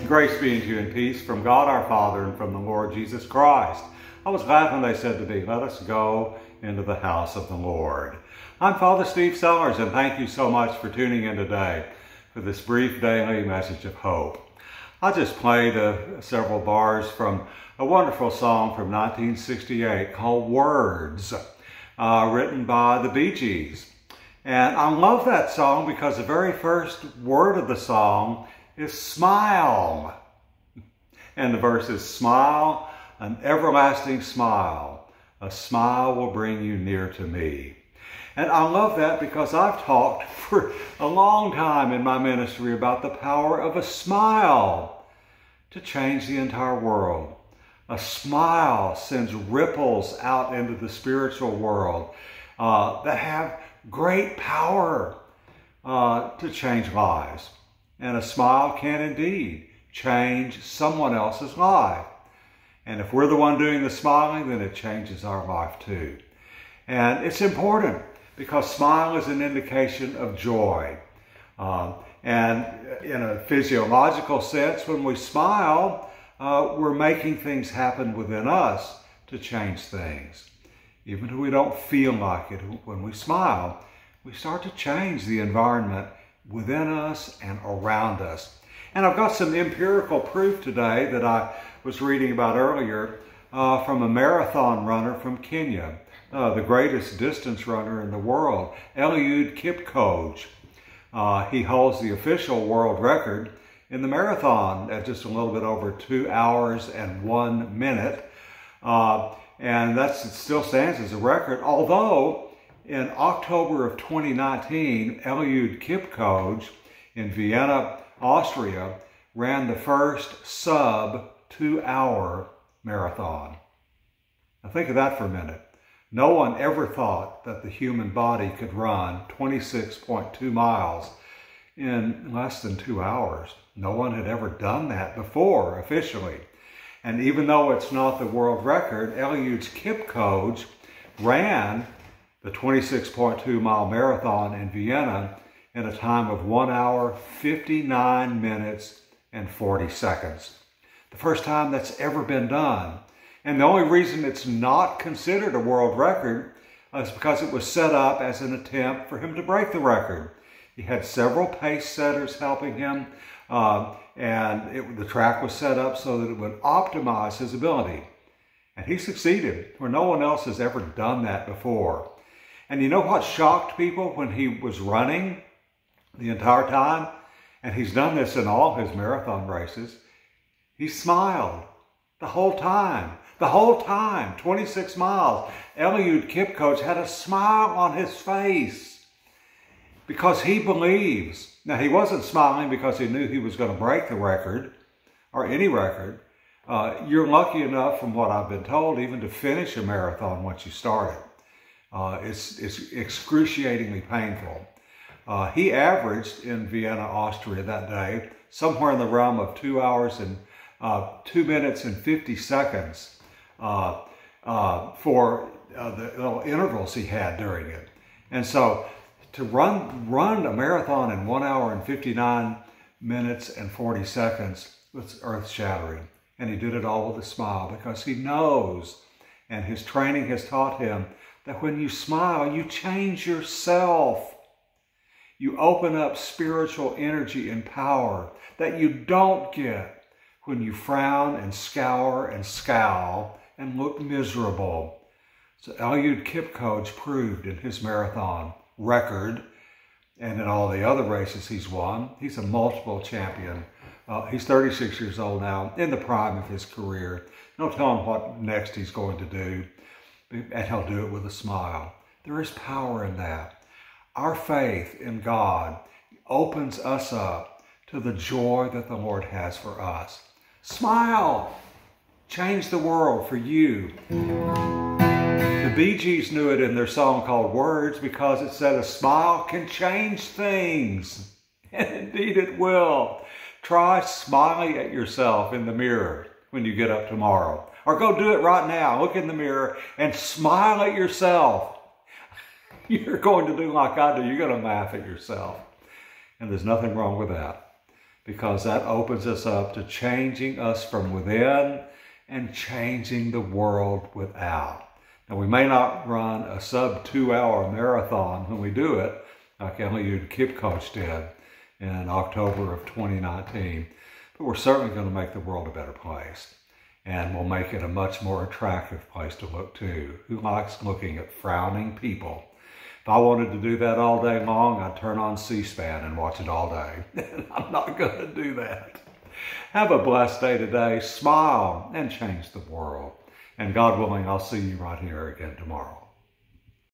Grace be unto you and peace from God our Father and from the Lord Jesus Christ. I was glad when they said to me, let us go into the house of the Lord. I'm Father Steve Sellers, and thank you so much for tuning in today for this brief daily message of hope. I just played several bars from a wonderful song from 1968 called Words, written by the Bee Gees. And I love that song because the very first word of the song is smile. And the verse is, smile, an everlasting smile. A smile will bring you near to me. And I love that because I've talked for a long time in my ministry about the power of a smile to change the entire world. A smile sends ripples out into the spiritual world that have great power to change lives. And a smile can indeed change someone else's life. And if we're the one doing the smiling, then it changes our life too. And it's important because smile is an indication of joy. And in a physiological sense, when we smile, we're making things happen within us to change things. Even if we don't feel like it, when we smile, we start to change the environment within us and around us. And I've got some empirical proof today that I was reading about earlier from a marathon runner from Kenya, the greatest distance runner in the world, Eliud Kipchoge. He holds the official world record in the marathon at just a little bit over 2 hours and 1 minute. And that still stands as a record, although in October of 2019, Eliud Kipchoge in Vienna, Austria, ran the first sub-2 hour marathon. Now think of that for a minute. No one ever thought that the human body could run 26.2 miles in less than 2 hours. No one had ever done that before, officially. And even though it's not the world record, Eliud Kipchoge ran the 26.2 mile marathon in Vienna in a time of 1 hour, 59 minutes, and 40 seconds. The first time that's ever been done. And the only reason it's not considered a world record is because it was set up as an attempt for him to break the record. He had several pace setters helping him, and the track was set up so that it would optimize his ability. And he succeeded, where no one else has ever done that before. And you know what shocked people when he was running the entire time? And he's done this in all his marathon races. He smiled the whole time. The whole time, 26 miles. Eliud Kipchoge had a smile on his face because he believes. Now, he wasn't smiling because he knew he was going to break the record or any record. You're lucky enough, from what I've been told, even to finish a marathon once you start it. It's excruciatingly painful. He averaged in Vienna, Austria that day, somewhere in the realm of 2 hours and 2 minutes and 50 seconds for the little intervals he had during it. And so to run a marathon in 1 hour and 59 minutes and 40 seconds was earth-shattering. And he did it all with a smile because he knows, and his training has taught him, that when you smile, you change yourself. You open up spiritual energy and power that you don't get when you frown and scour and scowl and look miserable. So Eliud Kipchoge proved in his marathon record and in all the other races he's won. He's a multiple champion. He's 36 years old now, in the prime of his career. Don't tell him what next he's going to do, and he'll do it with a smile. There is power in that. Our faith in God opens us up to the joy that the Lord has for us. Smile! change the world for you. The Bee Gees knew it in their song called Words because it said a smile can change things. And indeed it will. Try smiling at yourself in the mirror when you get up tomorrow. Or go do it right now. Look in the mirror and smile at yourself. You're going to do like I do. You're going to laugh at yourself. And there's nothing wrong with that, because that opens us up to changing us from within and changing the world without. Now, we may not run a sub 2-hour marathon when we do it, like Eliud Kipkoch did in October of 2019, but we're certainly going to make the world a better place. And we'll make it a much more attractive place to look to. Who likes looking at frowning people? If I wanted to do that all day long, I'd turn on C-SPAN and watch it all day. I'm not going to do that. Have a blessed day today. Smile and change the world. And God willing, I'll see you right here again tomorrow.